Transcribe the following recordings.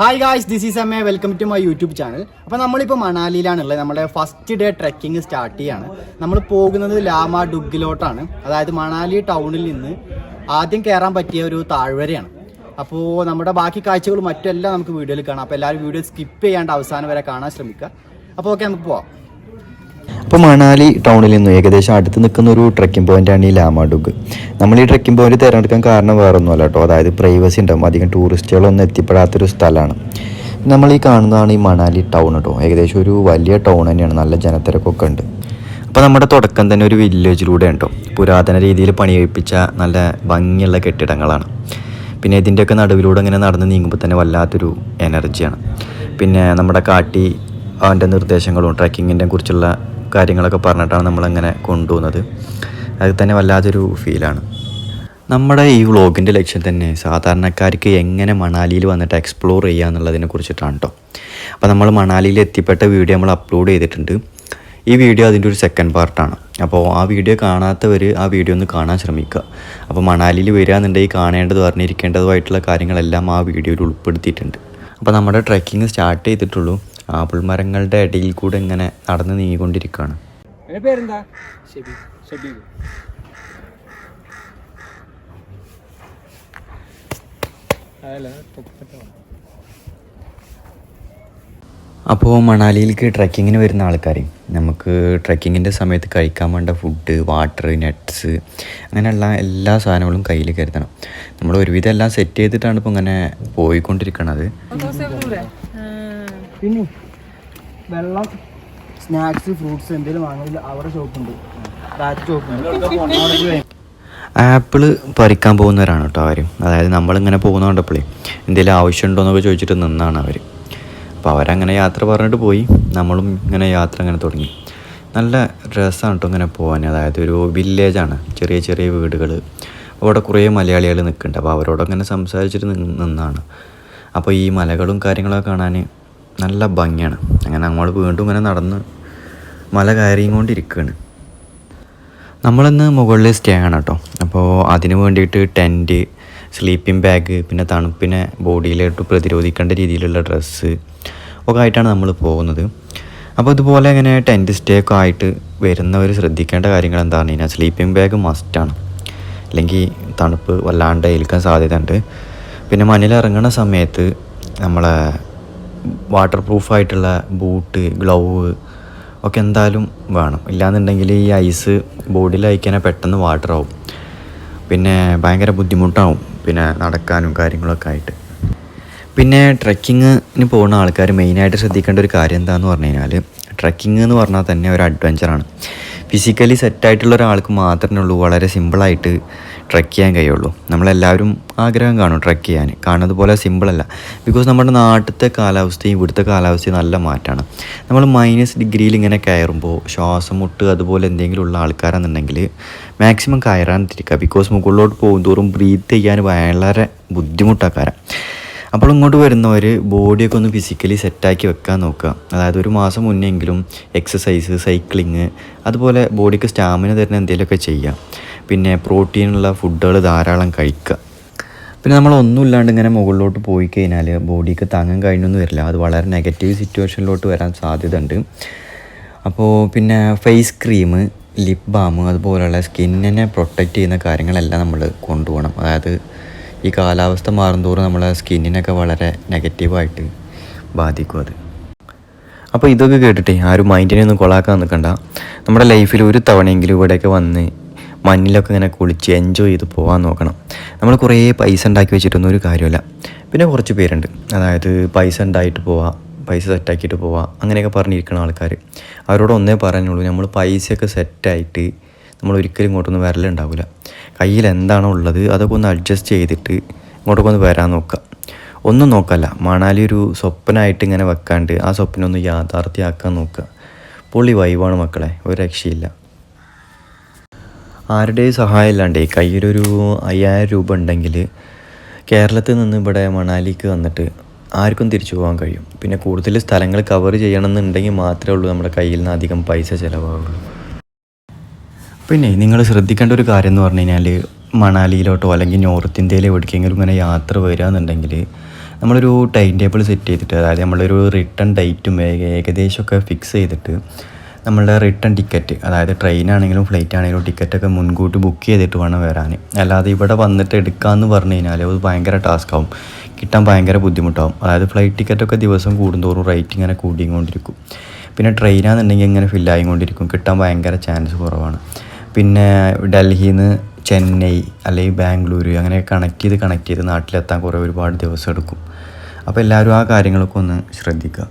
Hi guys, this is M A welcome to my YouTube channel. അപ്പോൾ നമ്മളിപ്പോൾ മണാലിയിലാണുള്ളത്. നമ്മുടെ first day trekking start ചെയ്യാണ്. നമ്മൾ പോകുന്നത് ലാമ ഡുഗിലോട്ടാണ്. അതായത് മണാലി ടൗണിൽ നിന്ന് ആദ്യം കയറാൻ പറ്റിയ ഒരു താഴ്വരയാണ്. അപ്പോൾ നമ്മുടെ ബാക്കി കാഴ്ചകളും മറ്റെല്ലാം നമുക്ക് വീഡിയോയിൽ കാണാം. അപ്പോൾ എല്ലാവരും വീഡിയോ സ്കിപ്പ് ചെയ്യാണ്ട് അവസാനം വരെ കാണാൻ ശ്രമിക്കുക. അപ്പോൾ ഓക്കെ, നമുക്ക് പോവാം. അപ്പോൾ മണാലി ടൗണിൽ നിന്ന് ഏകദേശം അടുത്ത് നിൽക്കുന്ന ഒരു ട്രെക്കിംഗ് പോയിൻ്റാണ് ഈ ലാമാഡുഗ്. നമ്മൾ ഈ ട്രെക്കിംഗ് പോയിന്റ് തിരഞ്ഞെടുക്കാൻ കാരണം വേറൊന്നുമല്ല കേട്ടോ. അതായത് പ്രൈവസി ഉണ്ടാകും, അധികം ടൂറിസ്റ്റുകളൊന്നും എത്തിപ്പെടാത്തൊരു സ്ഥലമാണ്. നമ്മൾ ഈ കാണുന്നതാണ് ഈ മണാലി ടൗൺ കേട്ടോ. ഏകദേശം ഒരു വലിയ ടൗൺ തന്നെയാണ്, നല്ല ജനത്തിരക്കൊക്കെ ഉണ്ട്. അപ്പോൾ നമ്മുടെ തുടക്കം തന്നെ ഒരു വില്ലേജിലൂടെ ഉണ്ടോ, പുരാതന രീതിയിൽ പണികഴിപ്പിച്ച നല്ല ഭംഗിയുള്ള കെട്ടിടങ്ങളാണ്. പിന്നെ ഇതിൻ്റെയൊക്കെ നടുവിലൂടെ ഇങ്ങനെ നടന്ന് നീങ്ങുമ്പോൾ തന്നെ വല്ലാത്തൊരു എനർജിയാണ്. പിന്നെ നമ്മുടെ കാട്ടി അവൻ്റെ നിർദ്ദേശങ്ങളും ട്രെക്കിങ്ങിനെ കുറിച്ചുള്ള കാര്യങ്ങളൊക്കെ പറഞ്ഞിട്ടാണ് നമ്മളങ്ങനെ കൊണ്ടുപോകുന്നത്. അത് തന്നെ വല്ലാത്തൊരു ഫീലാണ്. നമ്മുടെ ഈ വ്ളോഗിൻ്റെ ലക്ഷ്യം തന്നെ സാധാരണക്കാർക്ക് എങ്ങനെ മണാലിയിൽ വന്നിട്ട് എക്സ്പ്ലോർ ചെയ്യുക എന്നുള്ളതിനെ കുറിച്ചിട്ടാണ് കേട്ടോ. അപ്പോൾ നമ്മൾ മണാലിയിൽ എത്തിപ്പെട്ട വീഡിയോ നമ്മൾ അപ്ലോഡ് ചെയ്തിട്ടുണ്ട്. ഈ വീഡിയോ അതിൻ്റെ ഒരു സെക്കൻഡ് പാർട്ടാണ്. അപ്പോൾ ആ വീഡിയോ കാണാത്തവർ ആ വീഡിയോ ഒന്ന് കാണാൻ ശ്രമിക്കുക. അപ്പോൾ മണാലിയിൽ വരികയെന്നുണ്ടെങ്കിൽ കാണേണ്ടത് അറിഞ്ഞിരിക്കേണ്ടതുമായിട്ടുള്ള കാര്യങ്ങളെല്ലാം ആ വീഡിയോയിൽ ഉൾപ്പെടുത്തിയിട്ടുണ്ട്. അപ്പോൾ നമ്മുടെ ട്രെക്കിങ് സ്റ്റാർട്ട് ചെയ്തിട്ടുള്ളൂ. ആപ്പിൾ മരങ്ങളുടെ ഇടയിൽ കൂടെ ഇങ്ങനെ നടന്ന് നീങ്ങിക്കൊണ്ടിരിക്കുകയാണ്. പേരെന്താ? അപ്പോൾ മണാലിയിലേക്ക് ട്രെക്കിങ്ങിന് വരുന്ന ആൾക്കാർ നമുക്ക് ട്രെക്കിങ്ങിൻ്റെ സമയത്ത് കഴിക്കാൻ വേണ്ട ഫുഡ്, വാട്ടർ, നട്ട്സ് അങ്ങനെയുള്ള എല്ലാ സാധനങ്ങളും കയ്യിൽ കരുതണം. നമ്മൾ ഒരുവിധം എല്ലാം സെറ്റ് ചെയ്തിട്ടാണ് ഇപ്പോൾ ഇങ്ങനെ പോയിക്കൊണ്ടിരിക്കണത്. പിന്നെ വെള്ളം, സ്നാക്സ്, ഫ്രൂട്ട്സ് എന്തെങ്കിലും വാങ്ങി അവിടെ ഷോപ്പുണ്ട്. ആപ്പിൾ പറിക്കാൻ പോകുന്നവരാണ് കേട്ടോ അവർ. അതായത് നമ്മളിങ്ങനെ പോകുന്ന കണ്ടപ്പോഴേ എന്തെങ്കിലും ആവശ്യമുണ്ടോ എന്നൊക്കെ ചോദിച്ചിട്ട് നിന്നാണ് അവർ. അപ്പോൾ അവരങ്ങനെ യാത്ര പറഞ്ഞിട്ട് പോയി, നമ്മളും ഇങ്ങനെ യാത്ര അങ്ങനെ തുടങ്ങി. നല്ല രസമാണ് കേട്ടോ ഇങ്ങനെ പോകാൻ. അതായത് ഒരു വില്ലേജാണ്, ചെറിയ ചെറിയ വീടുകൾ. അവിടെ കുറേ മലയാളികൾ നിൽക്കുന്നുണ്ട്. അപ്പോൾ അവരോടങ്ങനെ സംസാരിച്ചിട്ട് നിന്നാണ്. അപ്പോൾ ഈ മലകളും കാര്യങ്ങളൊക്കെ കാണാൻ നല്ല ഭംഗിയാണ്. അങ്ങനെ നമ്മൾ വീണ്ടും ഇങ്ങനെ നടന്ന് മല കയറിയും കൊണ്ടിരിക്കുകയാണ്. നമ്മളിന്ന് മുകളിൽ സ്റ്റേ ആണ് കേട്ടോ. അപ്പോൾ അതിന് വേണ്ടിയിട്ട് ടെൻറ്റ്, സ്ലീപ്പിംഗ് ബാഗ്, പിന്നെ തണുപ്പിനെ ബോഡിയിലോട്ട് പ്രതിരോധിക്കേണ്ട രീതിയിലുള്ള ഡ്രസ്സ് ഒക്കെ ആയിട്ടാണ് നമ്മൾ പോകുന്നത്. അപ്പോൾ ഇതുപോലെ ഇങ്ങനെ ടെൻറ്റ് സ്റ്റേ ഒക്കെ ആയിട്ട് വരുന്നവർ ശ്രദ്ധിക്കേണ്ട കാര്യങ്ങൾ എന്താണെന്ന് കഴിഞ്ഞാൽ സ്ലീപ്പിംഗ് ബാഗ് മസ്റ്റാണ്. അല്ലെങ്കിൽ തണുപ്പ് വല്ലാണ്ട് ഏൽക്കാൻ സാധ്യതയുണ്ട്. പിന്നെ മണ്ണിലിറങ്ങുന്ന സമയത്ത് നമ്മളെ വാട്ടർ പ്രൂഫായിട്ടുള്ള ബൂട്ട്, ഗ്ലൗവ് ഒക്കെ എന്തായാലും വേണം. ഇല്ലാന്നുണ്ടെങ്കിൽ ഈ ഐസ് ബോഡിയിൽ അയക്കാനെ പെട്ടെന്ന് വാട്ടർ ആവും. പിന്നെ ഭയങ്കര ബുദ്ധിമുട്ടാവും പിന്നെ നടക്കാനും കാര്യങ്ങളൊക്കെ ആയിട്ട്. പിന്നെ ട്രെക്കിങ്ങിന് പോകുന്ന ആൾക്കാർ മെയിനായിട്ട് ശ്രദ്ധിക്കേണ്ട ഒരു കാര്യം എന്താണെന്ന് പറഞ്ഞു കഴിഞ്ഞാൽ, ട്രെക്കിംഗ് എന്ന് പറഞ്ഞാൽ തന്നെ ഒരു അഡ്വഞ്ചറാണ്. ഫിസിക്കലി സെറ്റായിട്ടുള്ള ഒരാൾക്ക് മാത്രമേ ഉള്ളൂ വളരെ സിമ്പിളായിട്ട് ട്രെക്ക് ചെയ്യാൻ കഴിയുള്ളൂ. നമ്മളെല്ലാവരും ആഗ്രഹം കാണും ട്രെക്ക് ചെയ്യാൻ. കാണുന്നത് പോലെ സിമ്പിളല്ല. ബിക്കോസ് നമ്മുടെ നാട്ടിലത്തെ കാലാവസ്ഥയും ഇവിടുത്തെ കാലാവസ്ഥയും നല്ല മാറ്റമാണ്. നമ്മൾ -ഡിഗ്രിയിൽ ഇങ്ങനെ കയറുമ്പോൾ ശ്വാസം മുട്ട് അതുപോലെ എന്തെങ്കിലും ഉള്ള ആൾക്കാരാണെന്നുണ്ടെങ്കിൽ മാക്സിമം കയറാനിരിക്കുക. ബിക്കോസ് മുകളിലോട്ട് പോകുന്തോറും ബ്രീത്ത് ചെയ്യാൻ വളരെ ബുദ്ധിമുട്ടാക്കാരം. അപ്പോൾ ഇങ്ങോട്ട് വരുന്നവർ ബോഡിയൊക്കെ ഒന്ന് ഫിസിക്കലി സെറ്റാക്കി വെക്കാൻ നോക്കുക. അതായത് ഒരു മാസം മുന്നെങ്കിലും എക്സസൈസ്, സൈക്ലിങ്, അതുപോലെ ബോഡിക്ക് സ്റ്റാമിന തരുന്ന എന്തെങ്കിലുമൊക്കെ ചെയ്യുക. പിന്നെ പ്രോട്ടീനുള്ള ഫുഡുകൾ ധാരാളം കഴിക്കുക. പിന്നെ നമ്മളൊന്നും ഇല്ലാണ്ട് ഇങ്ങനെ മുകളിലോട്ട് പോയി കഴിഞ്ഞാൽ ബോഡിക്ക് താങ്ങാൻ കഴിഞ്ഞൊന്നും വരില്ല. അത് വളരെ നെഗറ്റീവ് സിറ്റുവേഷനിലോട്ട് വരാൻ സാധ്യതയുണ്ട്. അപ്പോൾ പിന്നെ ഫേസ് ക്രീം, ലിപ് ബാം അതുപോലെയുള്ള സ്കിന്നിനെ പ്രൊട്ടക്റ്റ് ചെയ്യുന്ന കാര്യങ്ങളെല്ലാം നമ്മൾ കൊണ്ടുപോകണം. അതായത് ഈ കാലാവസ്ഥ മാറുന്തോറും നമ്മളെ സ്കിന്നിനൊക്കെ വളരെ നെഗറ്റീവായിട്ട് ബാധിക്കും അത്. അപ്പോൾ ഇതൊക്കെ കേട്ടിട്ട് ആരും മൈൻഡിനെ ഒന്നും കൊളാക്കാൻ നിൽക്കണ്ട. നമ്മുടെ ലൈഫിൽ ഒരു തവണയെങ്കിലും ഇവിടെയൊക്കെ വന്ന് മണ്ണിലൊക്കെ ഇങ്ങനെ കുളിച്ച് എൻജോയ് ചെയ്ത് പോകാൻ നോക്കണം. നമ്മൾ കുറേ പൈസ ഉണ്ടാക്കി വെച്ചിട്ടൊന്നും ഒരു കാര്യമില്ല. പിന്നെ കുറച്ച് പേരുണ്ട്, അതായത് പൈസ ഉണ്ടായിട്ട് പോവാം, പൈസ സെറ്റാക്കിയിട്ട് പോവാം, അങ്ങനെയൊക്കെ പറഞ്ഞിരിക്കുന്ന ആൾക്കാർ. അവരോട് ഒന്നേ പറയാനുള്ളൂ, നമ്മൾ പൈസയൊക്കെ സെറ്റായിട്ട് നമ്മൾ ഒരിക്കലും ഇങ്ങോട്ടൊന്നും വരലുണ്ടാവില്ല. കയ്യിൽ എന്താണോ ഉള്ളത് അതൊക്കെ ഒന്ന് അഡ്ജസ്റ്റ് ചെയ്തിട്ട് ഇങ്ങോട്ടൊക്കെ ഒന്ന് വരാൻ നോക്കുക. ഒന്നും നോക്കല്ല, മണാലി ഒരു സ്വപ്നമായിട്ട് ഇങ്ങനെ വെക്കാണ്ട് ആ സ്വപ്നം ഒന്ന് യാഥാർത്ഥ്യമാക്കാൻ നോക്കുക. പൊളി വൈവാണ് മക്കളെ, ഒരു രക്ഷയില്ല. ആരുടെയും സഹായം ഇല്ലാണ്ടേ കയ്യിലൊരു 5000 രൂപ ഉണ്ടെങ്കിൽ കേരളത്തിൽ നിന്ന് ഇവിടെ മണാലിക്ക് വന്നിട്ട് ആർക്കും തിരിച്ചു പോകാൻ കഴിയും. പിന്നെ കൂടുതൽ സ്ഥലങ്ങൾ കവർ ചെയ്യണമെന്നുണ്ടെങ്കിൽ മാത്രമേ ഉള്ളൂ നമ്മുടെ കയ്യിൽ നിന്ന് അധികം പൈസ ചിലവാകുള്ളൂ. പിന്നെ നിങ്ങൾ ശ്രദ്ധിക്കേണ്ട ഒരു കാര്യം എന്ന് പറഞ്ഞു കഴിഞ്ഞാൽ, മണാലിയിലോട്ടോ അല്ലെങ്കിൽ നോർത്ത് ഇന്ത്യയിലെ എവിടേക്കെങ്കിലും ഇങ്ങനെ യാത്ര വരിക എന്നുണ്ടെങ്കിൽ നമ്മളൊരു ടൈം ടേബിൾ സെറ്റ് ചെയ്തിട്ട്, അതായത് നമ്മളൊരു റിട്ടേൺ ഡേറ്റും ഏകദേശമൊക്കെ ഫിക്സ് ചെയ്തിട്ട് നമ്മളുടെ റിട്ടേൺ ടിക്കറ്റ്, അതായത് ട്രെയിനാണെങ്കിലും ഫ്ലൈറ്റ് ആണെങ്കിലും ടിക്കറ്റൊക്കെ മുൻകൂട്ടി ബുക്ക് ചെയ്തിട്ട് വേണം വരാൻ. അല്ലാതെ ഇവിടെ വന്നിട്ട് എടുക്കാമെന്ന് പറഞ്ഞു കഴിഞ്ഞാൽ അത് ഭയങ്കര ടാസ്ക്കാവും, കിട്ടാൻ ഭയങ്കര ബുദ്ധിമുട്ടാവും. അതായത് ഫ്ലൈറ്റ് ടിക്കറ്റൊക്കെ ദിവസം കൂടുന്തോറും റേറ്റ് ഇങ്ങനെ കൂടിക്കൊണ്ടിരിക്കും. പിന്നെ ട്രെയിനാണെന്നുണ്ടെങ്കിൽ ഇങ്ങനെ ഫില്ലായിക്കൊണ്ടിരിക്കും, കിട്ടാൻ ഭയങ്കര ചാൻസ് കുറവാണ്. പിന്നെ ഡൽഹിയിൽ നിന്ന് ചെന്നൈ അല്ലെങ്കിൽ ബാംഗ്ലൂർ അങ്ങനെ കണക്ട് ചെയ്ത് നാട്ടിലെത്താൻ ഒരുപാട് ദിവസം എടുക്കും. അപ്പോൾ എല്ലാവരും ആ കാര്യങ്ങളൊക്കെ ഒന്ന് ശ്രദ്ധിക്കുക.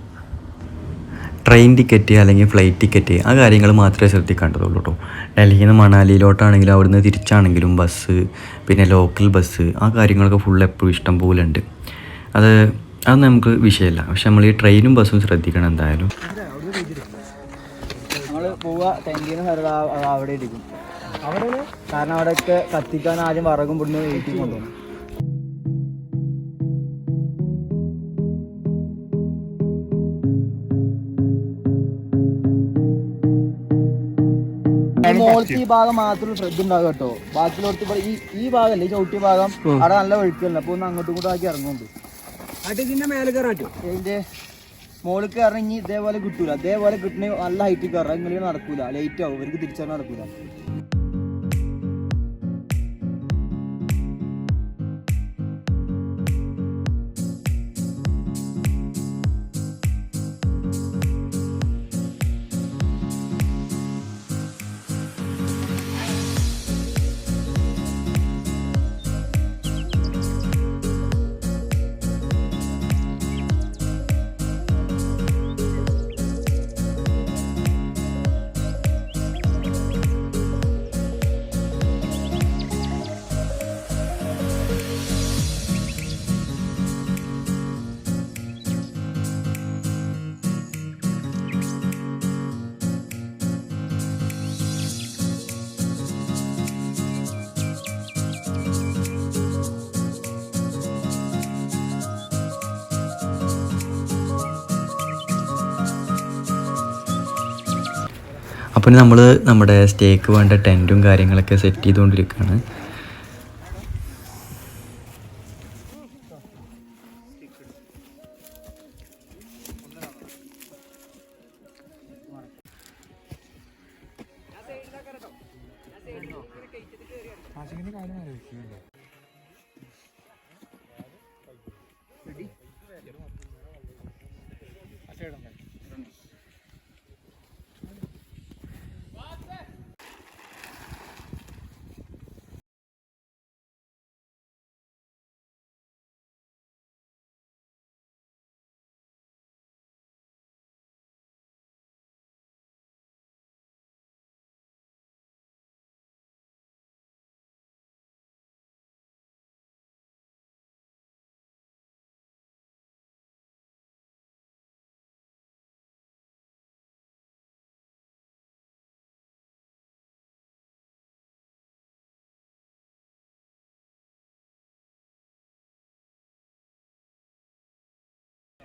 ട്രെയിൻ ടിക്കറ്റ് അല്ലെങ്കിൽ ഫ്ലൈറ്റ് ടിക്കറ്റ് ആ കാര്യങ്ങൾ മാത്രമേ ശ്രദ്ധിക്കേണ്ടതുള്ളൂ കേട്ടോ. ഡൽഹിയിൽ നിന്ന് മണാലിയിലോട്ടാണെങ്കിലും അവിടുന്ന് തിരിച്ചാണെങ്കിലും ബസ്, പിന്നെ ലോക്കൽ ബസ്, ആ കാര്യങ്ങളൊക്കെ ഫുൾ എപ്പോഴും ഇഷ്ടം പോലെ ഉണ്ട്. അത് നമുക്ക് വിഷയമല്ല. പക്ഷെ നമ്മൾ ഈ ട്രെയിനും ബസ്സും ശ്രദ്ധിക്കണം എന്തായാലും. നമ്മൾ പോവുക ടെൻറ്റിന് അവിടെ ഇരിക്കും. കാരണം അവിടെയൊക്കെ കത്തിക്കാൻ ആദ്യം വിറകും ഇവിടുന്ന് വീട്ടിൽ കൊണ്ടുപോകും. മോളത്തെ ഈ ഭാഗം മാത്രം ശ്രദ്ധ ഉണ്ടാകും കേട്ടോ. ബാക്കിയുള്ളവർക്ക് ഇവിടെ ഈ ഭാഗമല്ലേ, ഈ ചവിട്ടിയ ഭാഗം അവിടെ നല്ല ഒഴുക്കല്ല. അപ്പൊ ഒന്ന് അങ്ങോട്ടും കൂടെ ആക്കി ഇറങ്ങുന്നുണ്ട്. ഇതിന്റെ മേലെ കയറാറ്റോ, ഇതിന്റെ മോളിൽ കയറാൻ ഇനി ഇതേപോലെ കിട്ടൂല. അതേപോലെ കിട്ടണ നല്ല ഹൈറ്റിൽ കയറാം. ഇങ്ങനെ നടക്കൂല, ലേറ്റ് ആവും, ഇവർക്ക് തിരിച്ചറിഞ്ഞാൽ നടക്കൂല. അപ്പോൾ നമ്മൾ നമ്മുടെ സ്റ്റേക്ക് വേണ്ട ടെൻറ്റും കാര്യങ്ങളൊക്കെ സെറ്റ് ചെയ്തുകൊണ്ടിരിക്കുകയാണ്.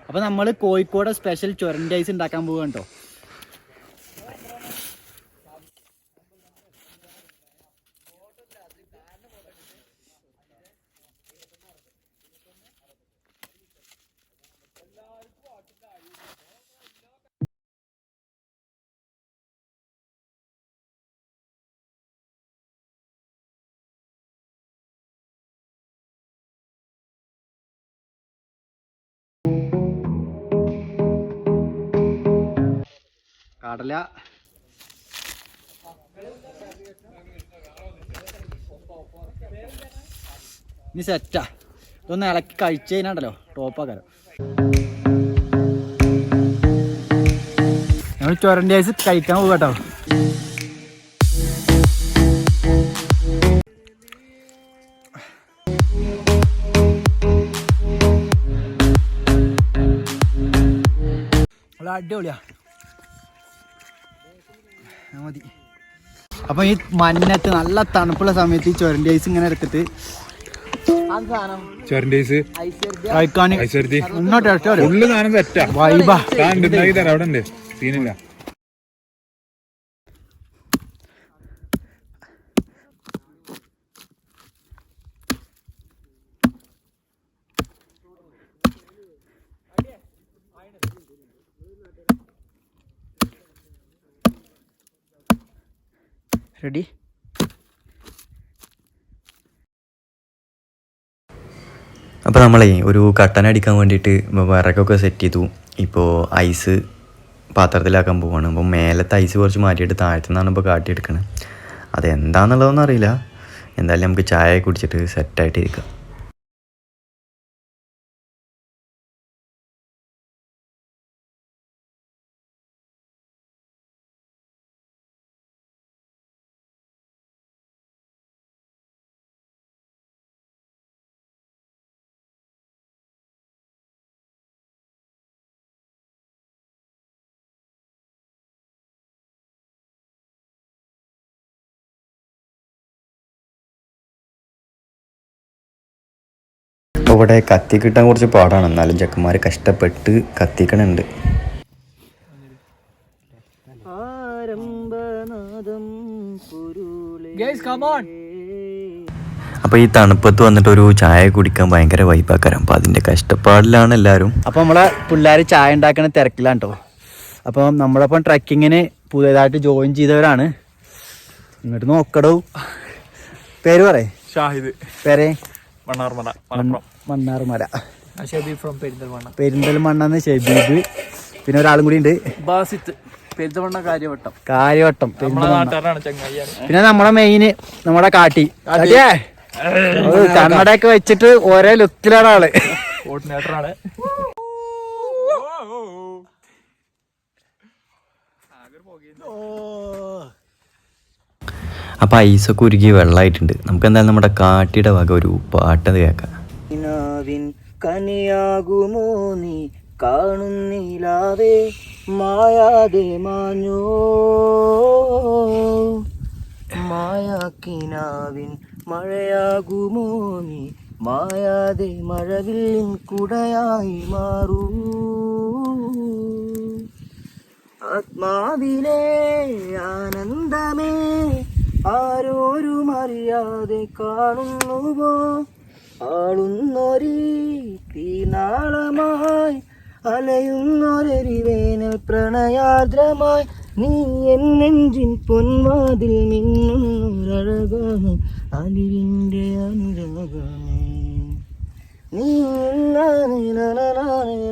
അപ്പൊ നമ്മൾ കോഴിക്കോട് സ്പെഷ്യൽ ചൊരണ്ടി ഐസ് ഉണ്ടാക്കാൻ പോവുക കേട്ടോ. കടല ഇനി സെറ്റാ. ഇതൊന്ന് ഇളക്കി കഴിച്ചു കഴിഞ്ഞാണ്ടല്ലോ ടോപ്പാക്കാരോ. ഞങ്ങൾ ചൊരണ്ടി ഐസ് കഴിക്കാൻ പോകും കേട്ടോ. അടിപൊളിയാ മതി. അപ്പൊ ഈ മഞ്ഞത്ത് നല്ല തണുപ്പുള്ള സമയത്ത് ഈ ചൊരണ്ടി ഐസ് ഇങ്ങനെ എടുത്തിട്ട് സീനില്ല. റെഡി? അപ്പോൾ നമ്മളേ ഒരു കട്ടനടിക്കാൻ വേണ്ടിയിട്ട് വിറകൊക്കെ സെറ്റ് ചെയ്തു. ഇപ്പോൾ ഐസ് പാത്രത്തിലാക്കാൻ പോവാണ്. അപ്പോൾ മേലത്തെ ഐസ് കുറച്ച് മാറ്റിയിട്ട് താഴത്തു നിന്നാണ് ഇപ്പോൾ കാട്ടിയെടുക്കണത്. അതെന്താണെന്നുള്ളതൊന്നും അറിയില്ല. എന്തായാലും നമുക്ക് ചായ കുടിച്ചിട്ട് സെറ്റായിട്ട് ഇരിക്കാം. ഇവിടെ കത്തി കിട്ടാൻ കുറച്ച് പാടാണ്, എന്നാലും ചെക്കന്മാർ കഷ്ടപ്പെട്ട് കത്തിക്കണുണ്ട്. അപ്പോൾ ഈ തണുപ്പത്ത് വന്നിട്ട് ഒരു ചായ കുടിക്കാൻ ഭയങ്കര വൈബാക്കാരം. അപ്പോൾ അതിൻ്റെ കഷ്ടപ്പാടിലാണ് എല്ലാവരും. അപ്പോൾ നമ്മളെ പിള്ളേർ ചായ ഉണ്ടാക്കുന്ന തിരക്കിലാണ് കേട്ടോ. അപ്പം നമ്മളപ്പം ട്രക്കിങ്ങിന് പുതിയതായിട്ട് ജോയിൻ ചെയ്തവരാണ്. ഇങ്ങോട്ട് നോക്കടോ. പേര് പറയേ. ഷാഹിദ്. പേരേ? മണ്ണാർമല. പെരിന്തൽമണ്ണ ഷബീബ്. പിന്നെ ഒരാളും കൂടി ഉണ്ട്, ബാസിത്ത്. പെരിന്തൽമണ്ണ കാര്യവട്ടം. പിന്നെ നമ്മുടെ മെയിന് നമ്മുടെ കാട്ടി. കണ്ണടയൊക്കെ വെച്ചിട്ട് ഒരേ ലുക്കിലാണ് ആള്. കോർഡിനേറ്ററാണ്. അപ്പോൾ ഐസൊക്കെ ഉരുകി വെള്ളമായിട്ടുണ്ട്. നമുക്ക് എന്തായാലും നമ്മുടെ കാട്ടിയുടെ വക ഒരു പാട്ട് കേൾക്കാം. കനിയാകുമോ നീ കാണുന്നില്ലാതെ മായാതെ മാഞ്ഞോ മായാക്കിനാവിൻ മഴയാകുമോ നീ മായാതെ മഴവില്ലിൻ കുടയായി മാറൂ ആത്മാവിലെ ആനന്ദമേ ആരോരും അറിയാതെ കാണുന്നുവോ ആളുന്നൊരീ തീനാളമായി അലയുന്നൊരരിവേനൽ പ്രണയാർദ്രമായി നീ എൻ നെഞ്ചിൻ പൊന്മാതിൽ മിന്നുന്നൊരഴകാണ് അലിവിൻ്റെ അനുരാഗമേ നീ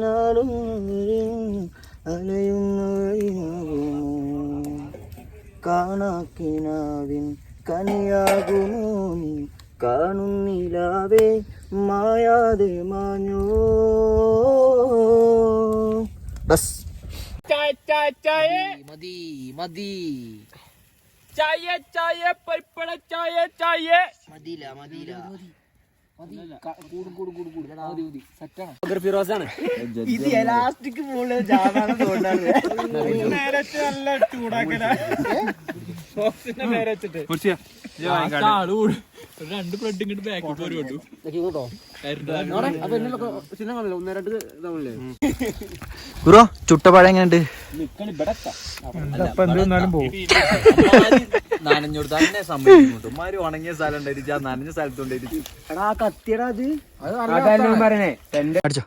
നാടും അലയുന്നൊരിനാകുമോ കാണാക്കിനാവിൻ കനിയാകുമോ നീ കാണുന്നില്ലാവേ മായാതെ മാഞ്ഞോ. ബസ് മതി മതി. ചായ ചായ പരിപ്പട ചായ ചായ. മതിയില്ല മതിയില്ല. ഫിറോസാണ് ഇത് എലാസ്റ്റിക് പോലെ രണ്ട് ബ്രെഡ് ഇങ്ങോട്ട് ബാക്കിട്ട് വരുവാണ്ടു. ബ്രോ ചുട്ടപ്പഴം എങ്ങനെയുണ്ട്? നനഞ്ഞോടുത്താന്നെ സംഭവിക്കുന്നുണ്ട്. ഉമ്മാര് ഉണങ്ങിയ സ്ഥലം ഉണ്ടായിരിക്കും, ആ നനഞ്ഞ സ്ഥലത്തുണ്ടായിരിക്കും. എടാ കത്തിയടാ അത് പറയണേ. അടിച്ചോ.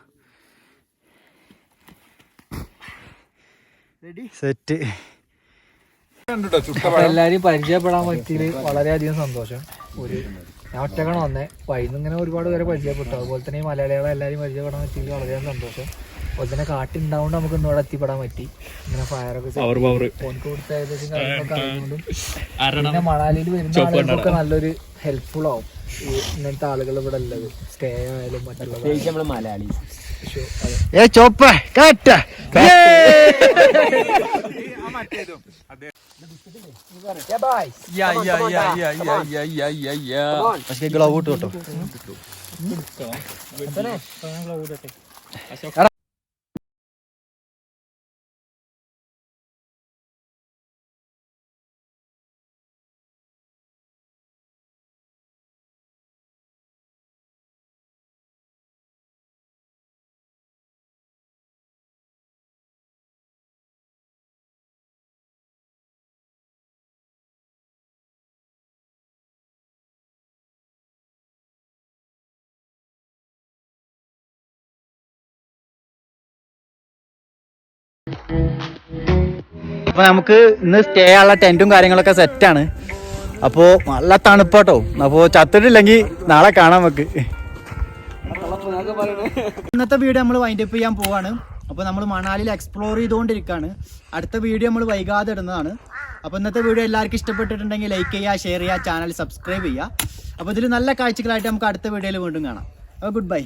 സെറ്റ്. എല്ലാരെയും പരിചയപ്പെടാൻ പറ്റിയത് വളരെയധികം സന്തോഷം. ഞാൻ ഒറ്റക്കാണ് വന്നേ. വൈകുന്നേരം ഇങ്ങനെ ഒരുപാട് പേരെ പരിചയപ്പെട്ടു. അതുപോലെ തന്നെ ഈ മലയാളികളെ എല്ലാവരും പരിചയപ്പെടാൻ പറ്റിയത് വളരെയധികം സന്തോഷം. അതുപോലെ തന്നെ കാട്ടുണ്ടാവുകൊണ്ട് നമുക്ക് ഇന്നോടെ എത്തിപ്പെടാൻ പറ്റി. ഇങ്ങനെ ഫയറൊക്കെ ഫോണിക്ക് കൊടുത്ത ഏകദേശം കാര്യങ്ങളൊക്കെ അറിയുന്നതുകൊണ്ടും പിന്നെ മണാലിയിൽ വരുന്ന ആളുകൾക്കൊക്കെ നല്ലൊരു ഹെൽപ്ഫുൾ ആവും ഈ ഇങ്ങനത്തെ ആളുകൾ ഇവിടെ ഉള്ളത്. സ്റ്റേ ആയാലും മറ്റുള്ള മലയാളി ഗ്ലൗ ഇട്ടു കേട്ടോ. അപ്പൊ നമുക്ക് ഇന്ന് സ്റ്റേ ഉള്ള ടെന്റും കാര്യങ്ങളൊക്കെ സെറ്റാണ്. അപ്പോൾ നല്ല തണുപ്പാട്ടോ. അപ്പോൾ ചത്തിട്ടില്ലെങ്കിൽ നാളെ കാണാൻ വെക്ക്. ഇന്നത്തെ വീഡിയോ നമ്മൾ വൈൻഡ് അപ്പ് ചെയ്യാൻ പോവാണ്. അപ്പോൾ നമ്മൾ മണാലിയിൽ എക്സ്പ്ലോർ ചെയ്തുകൊണ്ടിരിക്കുകയാണ്. അടുത്ത വീഡിയോ നമ്മൾ വൈകാതെ ഇടുന്നതാണ്. അപ്പോൾ ഇന്നത്തെ വീഡിയോ എല്ലാവർക്കും ഇഷ്ടപ്പെട്ടിട്ടുണ്ടെങ്കിൽ ലൈക്ക് ചെയ്യുക, ഷെയർ ചെയ്യുക, ചാനൽ സബ്സ്ക്രൈബ് ചെയ്യുക. അപ്പോൾ ഇതിൽ നല്ല കാഴ്ചകളായിട്ട് നമുക്ക് അടുത്ത വീഡിയോയിൽ വീണ്ടും കാണാം. അപ്പോൾ ഗുഡ് ബൈ.